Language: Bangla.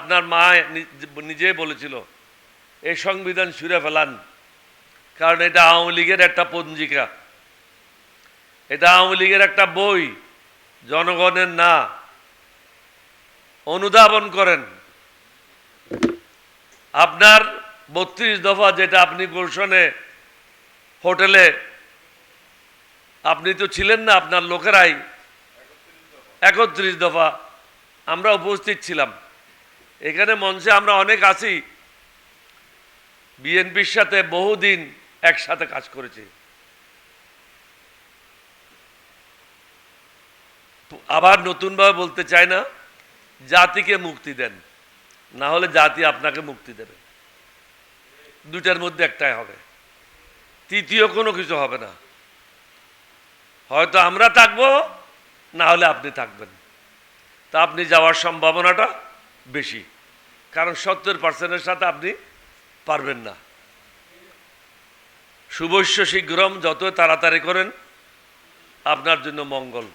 আপনার মা নিজেই বলেছিল এই সংবিধান ছুঁড়ে ফেলান, কারণ এটা আওয়ামী লীগের একটা পঞ্জিকা, এটা আওয়ামী লীগের একটা বই, জনগণের না। অনুধাবন করেন। আপনার 32 দফা যেটা আপনি গুলশনে হোটেলে আপনি তো ছিলেন না, আপনার লোকেরাই 31 দফা আমরা উপস্থিত ছিলাম এখানে মঞ্চে, আমরা অনেক আছি, বিএনপির সাথে বহুদিন একসাথে কাজ করেছি। আবার নতুনভাবে বলতে চাই না, জাতিকে মুক্তি দেন, না হলে জাতি আপনাকে মুক্তি দেবে। দুটার মধ্যে একটাই হবে, তৃতীয় কোনো কিছু হবে না। হয়তো আমরা থাকবো, না হলে আপনি থাকবেন। তা আপনি যাওয়ার সম্ভাবনাটা বেশি, কারণ 70%-এর সাথে আপনি পারবেন না। শুভস্য শীঘ্রম, যত তাড়াতাড়ি করেন আপনার জন্য মঙ্গল।